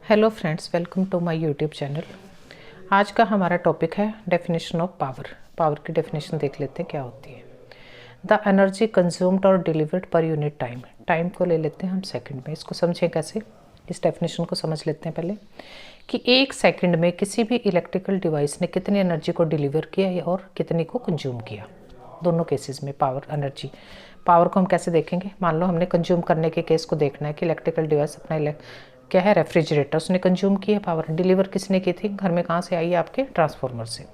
Hello friends, welcome to my YouTube channel. आज का हमारा टॉपिक है डेफिनेशन ऑफ पावर। पावर की डेफिनेशन देख लेते हैं क्या होती है। द एनर्जी कंज्यूम्ड और delivered per unit time. Time को ले लेते हैं हम सेकंड में। इसको समझें कैसे, इस डेफिनेशन को समझ लेते हैं पहले कि एक सेकंड में किसी भी इलेक्ट्रिकल डिवाइस ने कितनी एनर्जी को डिलीवर किया और कितनी को कंज्यूम किया। दोनों केसेस में पावर एनर्जी, पावर को हम कैसे देखेंगे। मान लो हमने कंज्यूम करने के केस को देखना है कि इलेक्ट्रिकल डिवाइस अपना क्या है, रेफ्रिजरेटर, उसने कंज्यूम किया पावर। डिलीवर किसने की थी, घर में कहाँ से आई है, आपके ट्रांसफार्मर से।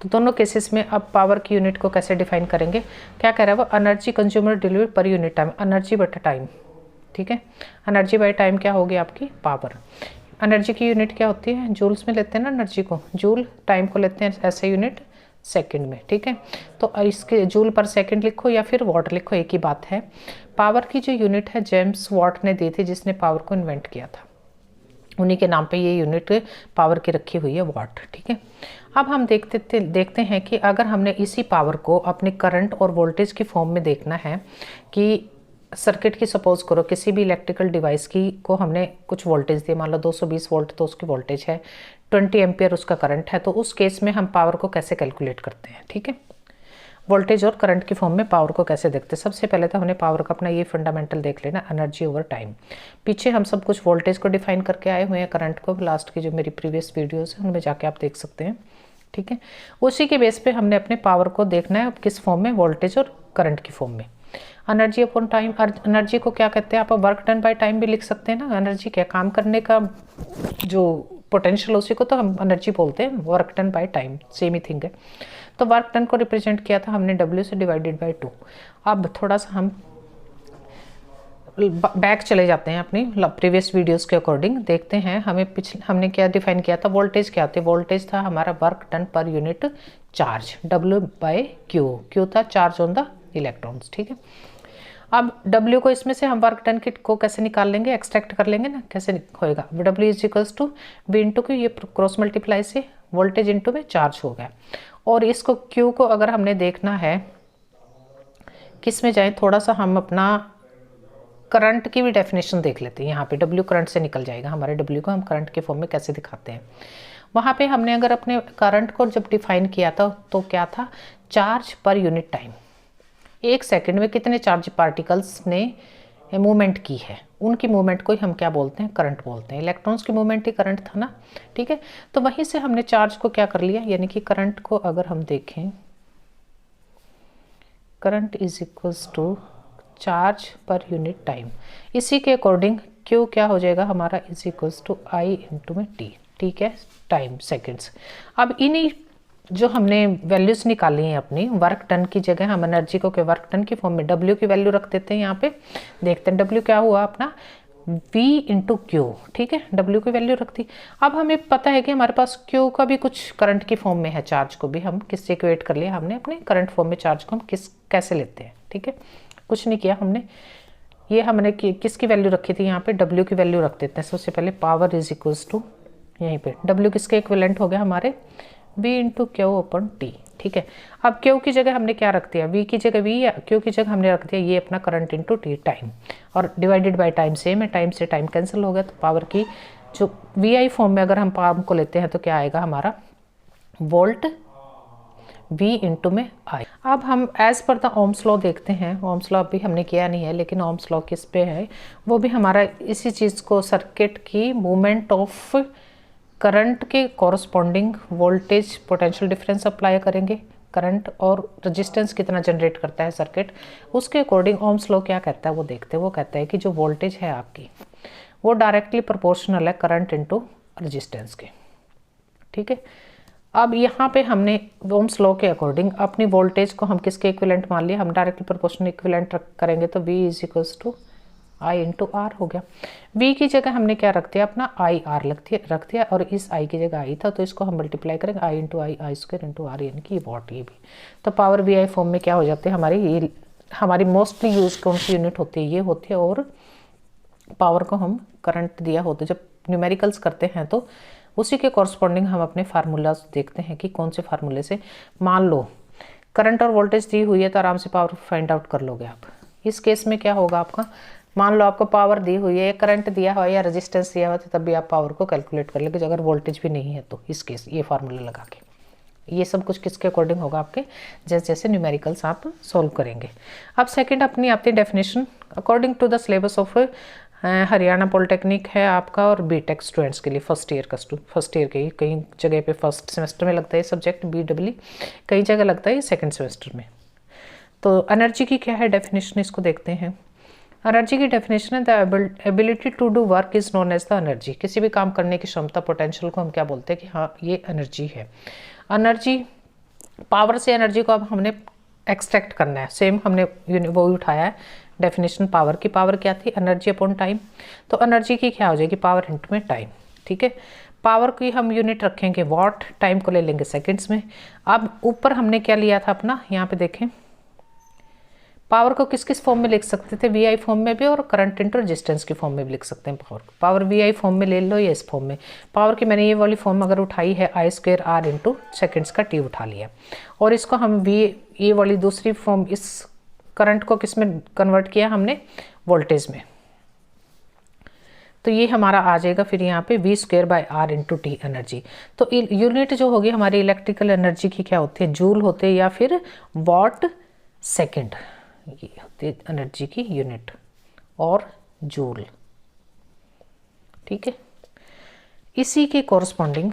तो दोनों केसेस में अब पावर की यूनिट को कैसे डिफाइन करेंगे। क्या कह रहा है वो, एनर्जी कंज्यूमर डिलीवर पर यूनिट टाइम, एनर्जी बटा टाइम। ठीक है, एनर्जी बाई टाइम क्या होगी आपकी पावर। एनर्जी की यूनिट क्या होती है, जूल्स में लेते हैं ना एनर्जी को, जूल। टाइम को लेते हैं ऐसे यूनिट सेकंड में। ठीक है, तो इसके जूल पर सेकंड लिखो या फिर वाट लिखो, एक ही बात है। पावर की जो यूनिट है जेम्स वाट ने दी थी, जिसने पावर को इन्वेंट किया था। उन्हीं के नाम पे ये यूनिट पावर की रखी हुई है, वाट। ठीक है, अब हम देखते हैं कि अगर हमने इसी पावर को अपने करंट और वोल्टेज की फॉर्म में देखना है कि सर्किट की, सपोज करो किसी भी इलेक्ट्रिकल डिवाइस की को हमने कुछ वोल्टेज दी, मान लो 220 वोल्ट तो उसकी वोल्टेज है, 20 एम्पियर उसका करंट है, तो उस केस में हम पावर को कैसे कैलकुलेट करते हैं। ठीक है, वोल्टेज और करंट की फॉर्म में पावर को कैसे देखते हैं। सबसे पहले तो हमने पावर का अपना ये फंडामेंटल देख लेना, एनर्जी ओवर टाइम। पीछे हम सब कुछ वोल्टेज को डिफाइन करके आए हुए हैं, करंट को लास्ट की जो मेरी प्रीवियस वीडियोज़ है उनमें जाके आप देख सकते हैं। ठीक है, उसी के बेस पे हमने अपने पावर को देखना है, किस फॉर्म में, वोल्टेज और करंट की फॉर्म में। एनर्जी अपॉन टाइम, एनर्जी को क्या कहते हैं आप, वर्क डन बाय टाइम भी लिख सकते हैं ना। एनर्जी क्या, काम करने का जो पोटेंशियल, उसी को तो हम एनर्जी बोलते हैं, work done by time, same he thing है। तो वर्क डन को रिप्रेजेंट किया था हमने W से डिवाइडेड बाय 2। अब थोड़ा सा हम बैक चले जाते हैं अपनी प्रीवियस वीडियोस के अकॉर्डिंग, देखते हैं हमें हमने क्या डिफाइन किया था। वोल्टेज क्या होती है, वोल्टेज था हमारा work done per unit charge, W by Q। Q था चार्ज ऑन द इलेक्ट्रॉन्स। ठीक है, अब W को इसमें से हम वर्क डन को कैसे निकाल लेंगे, एक्सट्रैक्ट कर लेंगे ना, कैसे होएगा, W is equals to V into Q, ये क्रॉस मल्टीप्लाई से वोल्टेज इंटू में चार्ज हो गया। और इसको Q को अगर हमने देखना है किस में जाए, थोड़ा सा हम अपना करंट की भी डेफिनेशन देख लेते हैं। यहाँ पे W करंट से निकल जाएगा, हमारे W को हम करंट के फॉर्म में कैसे दिखाते हैं। वहाँ पे हमने अगर अपने करंट को जब डिफाइन किया था तो क्या था, चार्ज पर यूनिट टाइम। एक सेकंड में कितने चार्ज पार्टिकल्स ने मूवमेंट की है, उनकी मूवमेंट को ही हम क्या बोलते हैं, करंट बोलते हैं। इलेक्ट्रॉन्स की मूवमेंट ही करंट था ना। ठीक है, तो वहीं से हमने चार्ज को क्या कर लिया, यानी कि करंट को अगर हम देखें, current is equals to charge per unit time. इसी के अकॉर्डिंग Q क्या हो जाएगा हमारा, is equals to I into में T। ठीक है, टाइम सेकेंड्स। अब इन्हीं जो हमने वैल्यूज निकाली हैं अपनी, वर्क डन की जगह हम एनर्जी को के वर्क डन की फॉर्म में W की वैल्यू रख देते हैं। यहाँ पे देखते हैं W क्या हुआ अपना, V इंटू Q। ठीक है, W की वैल्यू रख दी। अब हमें पता है कि हमारे पास Q का भी कुछ करंट की फॉर्म में है, चार्ज को भी हम किससे इक्वेट कर लिया हमने, अपने करंट फॉर्म में चार्ज को हम कैसे लेते हैं। ठीक है, कुछ नहीं किया हमने, ये हमने किसकी वैल्यू रखी थी, यहाँ पे W की वैल्यू रख देते हैं। सबसे पहले पावर इज इक्वल्स टू, यहीं पे W किसके इक्विवेलेंट हो गया हमारे, V इंटू Q अपन T। ठीक है, अब Q की जगह हमने क्या रख दिया, V की जगह V या Q की जगह हमने रख दिया ये अपना करंट इंटू T, टाइम। और डिवाइडेड बाय टाइम सेम है, टाइम से टाइम कैंसिल हो गया। तो पावर की जो VI फॉर्म में अगर हम पावर को लेते हैं तो क्या आएगा हमारा, वोल्ट V इंटू में I। अब हम as per the Ohm's law देखते हैं। ओम्स लॉ अभी हमने किया नहीं है, लेकिन ओम्स लॉ किस पे है, वो भी हमारा इसी चीज़ को, सर्किट की मूवमेंट ऑफ करंट के corresponding voltage potential difference apply करेंगे। करंट और रेजिस्टेंस कितना जनरेट करता है सर्किट, उसके अकॉर्डिंग ओम्स लॉ क्या कहता है वो देखते हैं। वो कहता है कि जो वोल्टेज है आपकी वो डायरेक्टली प्रोपोर्शनल है करंट इंटू रेजिस्टेंस के। ठीक है, अब यहाँ पे हमने ओम्स लॉ के अकॉर्डिंग अपनी वोल्टेज को हम किसके इक्विवेलेंट मान लिया, हम डायरेक्टली प्रोपोर्शनल इक्विवेलेंट करेंगे तो V is equals to I into R हो गया। V की जगह हमने क्या रख दिया अपना, I R रख दिया, और इस I की जगह I था तो इसको हम मल्टीप्लाई करेंगे, I into I square into R, यानी कि वॉट। ये भी तो पावर VI फॉर्म में क्या हो जाते हैं हमारी, ये हमारी मोस्टली यूज कौन सी यूनिट होती है, ये होती है। और पावर को हम करंट दिया होता है, जब न्यूमेरिकल्स करते हैं तो उसी के कॉरस्पॉन्डिंग हम अपने फार्मूलाज देखते हैं कि कौन से फार्मूले से, मान लो करंट और वोल्टेज दी हुई है तो आराम से पावर फाइंड आउट कर लोगे आप। इस केस में क्या होगा आपका, मान लो आपको पावर दी हुई है, करंट दिया हुआ है या रेजिस्टेंस दिया हुआ है, तो तब भी आप पावर को कैलकुलेट कर लेंगे, अगर वोल्टेज भी नहीं है तो इस केस ये फार्मूला लगा के। ये सब कुछ किसके अकॉर्डिंग होगा, आपके जैसे जैसे न्यूमेरिकल्स आप सोल्व करेंगे। अब सेकंड अपनी आती है definition, according to the syllabus of Haryana polytechnic है आपका और बीटेक स्टूडेंट्स के लिए फर्स्ट ईयर के, कई जगह पे फर्स्ट सेमेस्टर में लगता है सब्जेक्ट BEE, कई जगह लगता है सेकंड सेमेस्टर में। तो एनर्जी की क्या है डेफिनेशन, इसको देखते हैं। एनर्जी की डेफिनेशन है the ability to do work is known as the energy. किसी भी काम करने की क्षमता, पोटेंशियल को हम क्या बोलते हैं कि हाँ ये एनर्जी है। एनर्जी, पावर से एनर्जी को अब हमने एक्सट्रैक्ट करना है, सेम हमने वो उठाया है डेफिनेशन पावर की। पावर क्या थी, एनर्जी अपॉन टाइम। तो एनर्जी की क्या हो जाएगी, पावर इनटू में टाइम। ठीक है, पावर की हम यूनिट रखेंगे वॉट, टाइम को ले लेंगे सेकंड्स में। अब ऊपर हमने क्या लिया था अपना, यहाँ पे देखें पावर को किस किस फॉर्म में लिख सकते थे, VI फॉर्म में भी और करंट इंटू रेजिस्टेंस की फॉर्म में भी लिख सकते हैं पावर VI फॉर्म में ले लो या इस फॉर्म में। पावर की मैंने ये वाली फॉर्म अगर उठाई है I² R इंटू सेकेंड्स का T उठा लिया, और इसको हम ये वाली दूसरी फॉर्म, इस करंट को किस में कन्वर्ट किया हमने, वोल्टेज में। तो ये हमारा आ जाएगा फिर यहाँ पे V² R into T energy. तो यूनिट जो होगी हमारी इलेक्ट्रिकल एनर्जी की क्या होती है, जूल होते हैं या फिर वॉट सेकेंड, ये होती है एनर्जी की यूनिट और जूल। ठीक है, इसी के कॉरस्पॉन्डिंग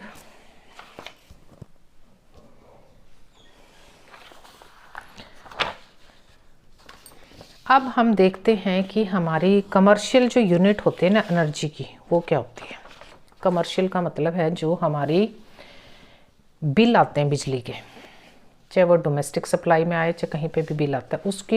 अब हम देखते हैं कि हमारी कमर्शियल जो यूनिट होते हैं ना एनर्जी की, वो क्या होती है। कमर्शियल का मतलब है जो हमारी बिल आते हैं बिजली के, चाहे वो डोमेस्टिक सप्लाई में आए चाहे कहीं पे भी बिल आता है, उसकी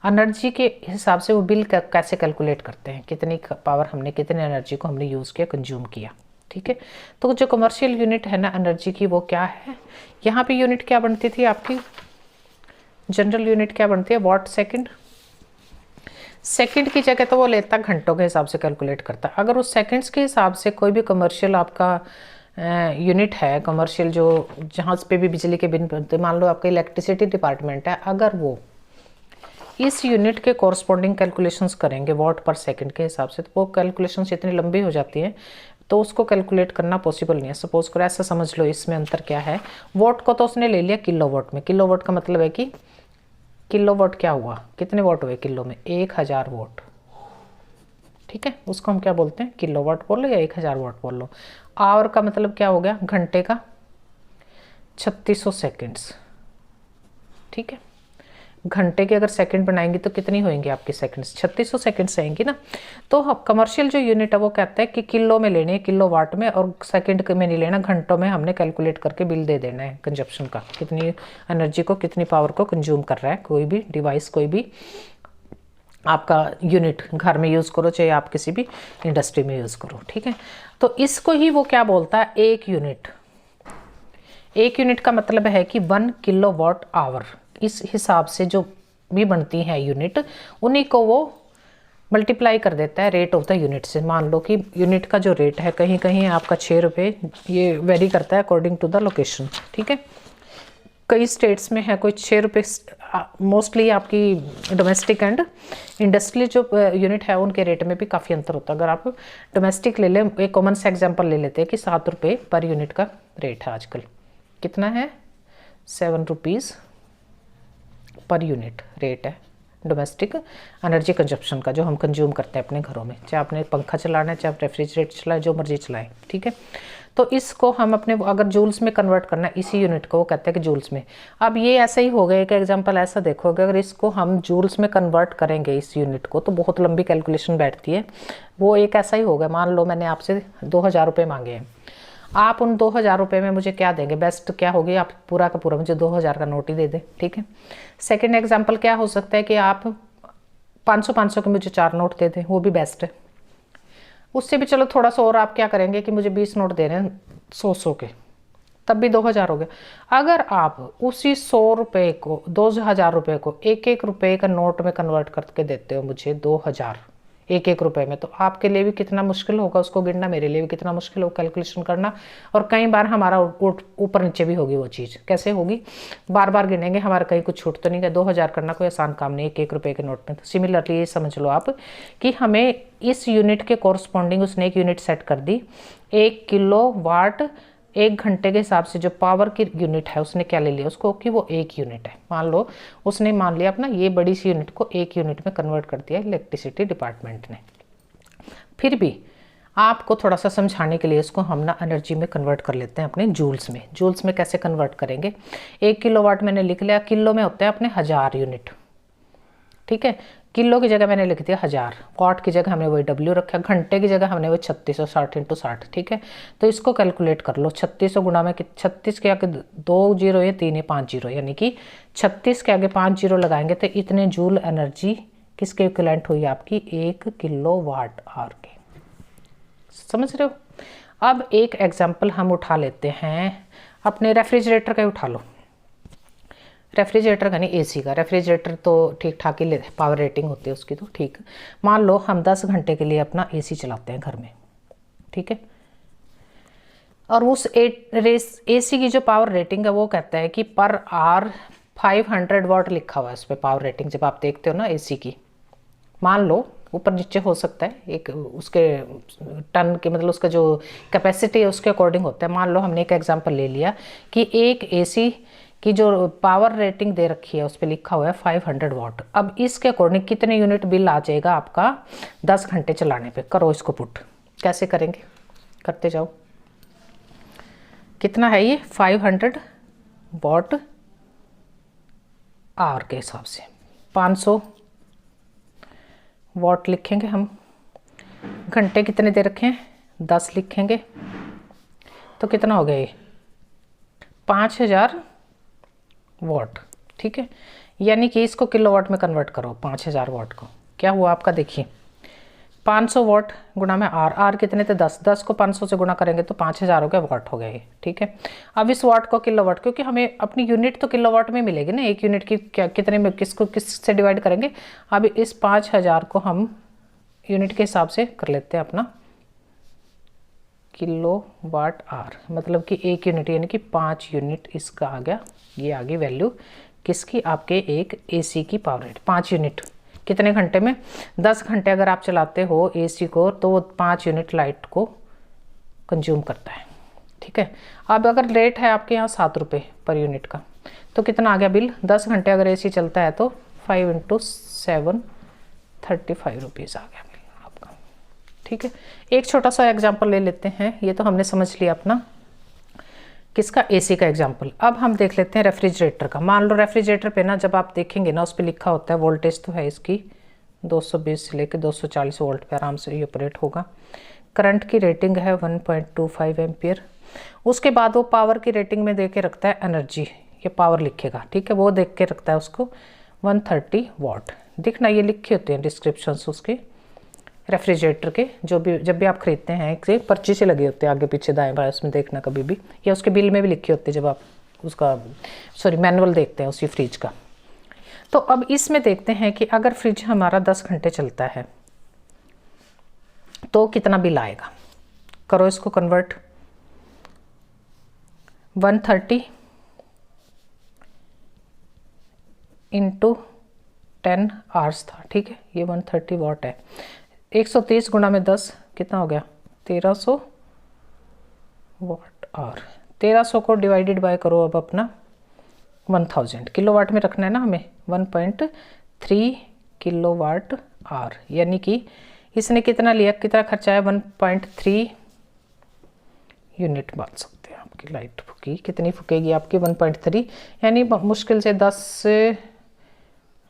एनर्जी के हिसाब से वो बिल कैसे कैलकुलेट करते हैं, कितनी पावर हमने, कितनी एनर्जी को हमने यूज़ किया, कंज्यूम किया। ठीक है, तो जो कमर्शियल यूनिट है ना एनर्जी की, वो क्या है, यहाँ पे यूनिट क्या बनती थी आपकी, जनरल यूनिट क्या बनती है, वॉट सेकेंड। सेकंड की जगह तो वो लेता घंटों के हिसाब से कैलकुलेट करता है। अगर उस सेकंड्स के हिसाब से कोई भी कमर्शियल आपका यूनिट है, कमर्शियल जो जहाँ पे भी बिजली के बिल बनते, मान लो आपका इलेक्ट्रिसिटी डिपार्टमेंट है, अगर वो इस यूनिट के कॉरस्पॉन्डिंग कैलकुलेशंस करेंगे वॉट पर सेकंड के हिसाब से, तो वो कैलकुलेशंस इतनी लंबी हो जाती हैं तो उसको कैलकुलेट करना पॉसिबल नहीं है। सपोज करो ऐसा समझ लो, इसमें अंतर क्या है, वॉट को तो उसने ले लिया किलोवाट में। किलोवाट का मतलब है कि किलोवाट क्या हुआ, कितने वाट हुए किलो में, 1000 वाट। ठीक है, उसको हम क्या बोलते हैं, किलोवाट बोल लो या 1000 वाट बोल लो। आवर का मतलब क्या हो गया, घंटे का 3600 सेकेंड्स। ठीक है, घंटे के अगर सेकंड बनाएंगे तो कितनी होंगी आपकी सेकंड्स, 3600 सेकंड्स आएंगी ना। तो कमर्शियल जो यूनिट है वो कहता है कि किलो में लेने, किलो वाट में, और सेकंड में नहीं लेना, घंटों में हमने कैलकुलेट करके बिल दे देना है कंजप्शन का, कितनी एनर्जी को, कितनी पावर को कंज्यूम कर रहा है कोई भी डिवाइस, कोई भी आपका यूनिट, घर में यूज़ करो चाहे आप किसी भी इंडस्ट्री में यूज़ करो। ठीक है, तो इसको ही वो क्या बोलता है, एक यूनिट। एक यूनिट का मतलब है कि 1 किलोवाट आवर, इस हिसाब से जो भी बनती है यूनिट, उन्हीं को वो मल्टीप्लाई कर देता है रेट ऑफ द यूनिट से। मान लो कि यूनिट का जो रेट है कहीं कहीं आपका 6 रुपये, ये वेरी करता है अकॉर्डिंग टू द लोकेशन। ठीक है, कई स्टेट्स में है कोई 6 रुपये, मोस्टली आपकी डोमेस्टिक एंड इंडस्ट्रियल जो यूनिट है उनके रेट में भी काफ़ी अंतर होता है। अगर आप डोमेस्टिक ले लें, एक कॉमन सा एग्जांपल ले लेते हैं कि 7 रुपये पर यूनिट का रेट है आजकल, कितना है, 7 रुपीज़ पर यूनिट रेट है डोमेस्टिक एनर्जी कंजप्शन का, जो हम कंज्यूम करते हैं अपने घरों में, चाहे आपने पंखा चलाना है, चाहे आप रेफ्रिजरेटर चलाएं, जो मर्जी चलाएं। ठीक है, तो इसको हम अपने अगर जूल्स में कन्वर्ट करना है, इसी यूनिट को वो कहते हैं कि जूल्स में। अब ये ऐसा ही हो गया, एक एग्जांपल ऐसा देखोगे, अगर इसको हम जूल्स में कन्वर्ट करेंगे इस यूनिट को, तो बहुत लंबी कैलकुलेशन बैठती है। वो एक ऐसा ही होगा, मान लो मैंने आपसे 2000 रुपये मांगे हैं, आप उन 2000 रुपये में मुझे क्या देंगे, बेस्ट क्या होगी, आप पूरा का पूरा मुझे 2000 का नोट ही दे दें। ठीक है, सेकंड एग्जांपल क्या हो सकता है कि आप 500 के मुझे 4 नोट दे दें, वो भी बेस्ट है। उससे भी चलो थोड़ा सा और आप क्या करेंगे कि मुझे 20 नोट दे रहे हैं 100 के, तब भी 2000 हो गया। अगर आप उसी 100 रुपये को, 2000 रुपये को 1-1 रुपये का नोट में कन्वर्ट करके देते हो मुझे 2000, एक एक रुपए में, तो आपके लिए भी कितना मुश्किल होगा उसको गिनना, मेरे लिए भी कितना मुश्किल होगा कैलकुलेशन करना। और कई बार हमारा ऊपर नीचे भी होगी वो चीज़। कैसे होगी? बार बार गिनेंगे, हमारा कहीं कुछ छूट तो नहीं गया। 2000 करना कोई आसान काम नहीं एक एक रुपए के नोट में। तो सिमिलरली ये समझ लो आप कि हमें इस यूनिट के कॉरस्पॉन्डिंग उसने एक यूनिट सेट कर दी। 1 किलोवाट 1 घंटे के हिसाब से जो पावर की यूनिट है उसने क्या ले लिया उसको कि वो 1 यूनिट है। मान लो उसने मान लिया अपना ये बड़ी सी यूनिट को 1 यूनिट में कन्वर्ट कर दिया इलेक्ट्रिसिटी डिपार्टमेंट ने। फिर भी आपको थोड़ा सा समझाने के लिए इसको हम ना एनर्जी में कन्वर्ट कर लेते हैं अपने जूल्स में। जूल्स में कैसे कन्वर्ट करेंगे? 1 किलोवाट मैंने लिख लिया, किलो में होते हैं अपने 1000 यूनिट, ठीक है। किलो की जगह मैंने लिख दिया 1000, वाट की जगह हमने वही W रखा, घंटे की जगह हमने वो 3660 × 60, ठीक है। तो इसको कैलकुलेट कर लो। 3600 गुणा में 36 के आगे 2 जीरो या 3 या 5 जीरो, यानी कि 36 के आगे 5 जीरो लगाएंगे तो इतने जूल एनर्जी किसके इक्विवेलेंट हुई आपकी? 1 किलोवाट आवर के। समझ रहे हो? अब एक एग्जाम्पल हम उठा लेते हैं अपने रेफ्रिजरेटर का, उठा लो। रेफ्रिजरेटर का नहीं, एसी का। रेफ्रिजरेटर तो ठीक ठाक ही पावर रेटिंग होती है उसकी तो ठीक। मान लो हम 10 घंटे के लिए अपना एसी चलाते हैं घर में, ठीक है। और उस एसी की जो पावर रेटिंग है वो कहता है कि पर आवर 500 वाट लिखा हुआ है उस पर पावर रेटिंग। जब आप देखते हो ना एसी की, मान लो ऊपर नीचे हो सकता है, एक उसके टन के मतलब उसका जो कैपेसिटी है उसके अकॉर्डिंग होता है। मान लो हमने एक एग्जांपल ले लिया कि एक एसी की जो पावर रेटिंग दे रखी है उस पर लिखा हुआ है 500 वाट। अब इसके अकॉर्डिंग कितने यूनिट बिल आ जाएगा आपका 10 घंटे चलाने पे? करो इसको पुट। कैसे करेंगे? करते जाओ। कितना है ये? 500 वाट आवर के हिसाब से 500 वाट लिखेंगे हम। घंटे कितने दे रखे हैं? 10 लिखेंगे तो कितना हो गया ये? 5000 वाट, ठीक है। यानी कि इसको किलोवाट में कन्वर्ट करो 5000 वाट को। क्या हुआ आपका? देखिए 500 वाट गुणा में आर कितने थे? 10। 10 को 500 से गुणा करेंगे तो 5000 हो गया, वाट हो गया ये, ठीक है। अब इस वाट को किलोवाट, क्योंकि हमें अपनी यूनिट तो किलोवाट में मिलेगी ना, एक यूनिट की क्या कितने में किसको किस से डिवाइड करेंगे। अब इस 5000 को हम यूनिट के हिसाब से कर लेते हैं अपना किलोवाट आवर, मतलब कि 1 यूनिट यानी कि 5 यूनिट इसका आ गया। ये आ गई वैल्यू किसकी? आपके एक एसी की पावर रेट। 5 यूनिट कितने घंटे में? 10 घंटे अगर आप चलाते हो एसी को तो वो 5 यूनिट लाइट को कंज्यूम करता है, ठीक है। अब अगर रेट है आपके यहाँ 7 रुपये पर यूनिट का, तो कितना आ गया बिल? 10 घंटे अगर एसी चलता है तो 5 × 7 35 रुपीज़ आ गया बिल आपका, ठीक है। एक छोटा सा एग्जाम्पल ले लेते हैं। ये तो हमने समझ लिया अपना किसका? एसी का एग्जाम्पल। अब हम देख लेते हैं रेफ्रिजरेटर का। मान लो रेफ्रिजरेटर पे ना जब आप देखेंगे ना उस पर लिखा होता है वोल्टेज तो है इसकी 220 से लेकर 240 वोल्ट पे आराम से ये ऑपरेट होगा। करंट की रेटिंग है 1.25 एम्पियर। उसके बाद वो पावर की रेटिंग में दे के रखता है एनर्जी, ये पावर लिखेगा, ठीक है। वो देख के रखता है उसको 130 वाट। दिखना ये लिखे होते हैं डिस्क्रिप्शन उसके रेफ्रिजरेटर के, जो भी जब भी आप खरीदते हैं एक पर्ची से लगे होते हैं आगे पीछे दाएं बाएं, उसमें देखना कभी भी, या उसके बिल में भी लिखे होते हैं जब आप उसका मैनुअल देखते हैं उसी फ्रिज का। तो अब इसमें देखते हैं कि अगर फ्रिज हमारा 10 घंटे चलता है तो कितना बिल आएगा। करो इसको कन्वर्ट। 130 × 10 आवर्स था, ठीक है। ये 130 वाट है। 130 गुणा में 10 कितना हो गया? 1300 वाट आवर। 1300 को डिवाइडेड बाय करो अब अपना 1000, किलोवाट में रखना है ना हमें। 1.3 किलोवाट आवर, यानी कि इसने कितना लिया, कितना खर्चा है? 1.3 यूनिट बांध सकते हैं। आपकी लाइट फूकी कितनी फूकेगी आपकी? 1.3, यानी मुश्किल से 10 से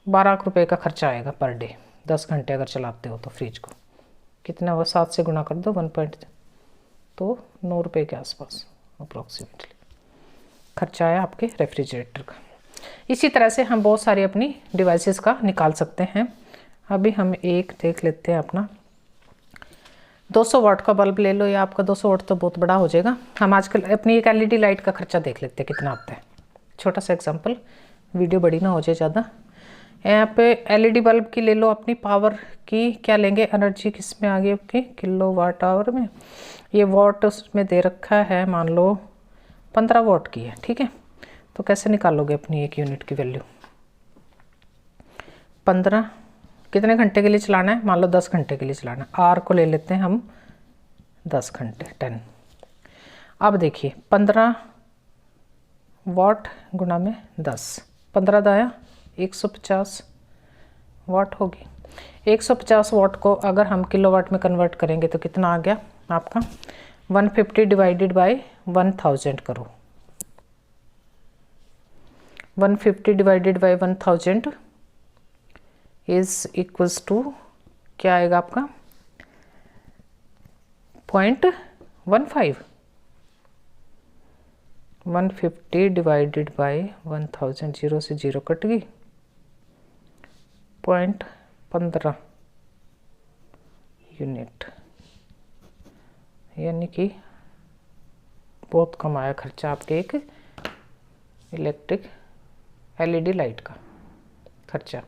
12 रुपये का खर्चा आएगा पर डे। 10 घंटे अगर चलाते हो तो फ्रिज को कितना हुआ? 7 से गुणा कर दो 1. तो 9 रुपये के आसपास अप्रोक्सीमेटली खर्चा आया आपके रेफ्रिजरेटर का। इसी तरह से हम बहुत सारी अपनी डिवाइसेस का निकाल सकते हैं। अभी हम एक देख लेते हैं अपना 200 वाट का बल्ब ले लो, या आपका 200 वाट तो बहुत बड़ा हो जाएगा। हम आजकल अपनी एक LED लाइट का खर्चा देख लेते हैं कितना आता है। छोटा सा एग्जांपल, वीडियो बड़ी ना हो जाए ज़्यादा। यहाँ पे एलईडी बल्ब की ले लो, अपनी पावर की क्या लेंगे, एनर्जी किस में आ गई आपकी, किलो वाट आवर में। ये वॉट उसमें दे रखा है, मान लो 15 वॉट की है, ठीक है। तो कैसे निकालोगे अपनी एक यूनिट की वैल्यू, 15 कितने घंटे के लिए चलाना है, मान लो 10 घंटे के लिए चलाना है, आर को ले लेते हैं हम 10 घंटे 10। अब देखिए 15 वॉट गुणा में 10, 15 दाया 150 वाट होगी। 150 वाट को अगर हम किलोवाट में कन्वर्ट करेंगे तो कितना आ गया आपका, 150 डिवाइडेड बाय 1000 करो, 150 divided by 1000 is equals to क्या आएगा आपका 0.15। 150 डिवाइडेड बाय 1000, 0 से 0 कट गई, 0.15 यूनिट, यानी कि बहुत कम आया खर्चा आपके एक इलेक्ट्रिक एलईडी लाइट का खर्चा।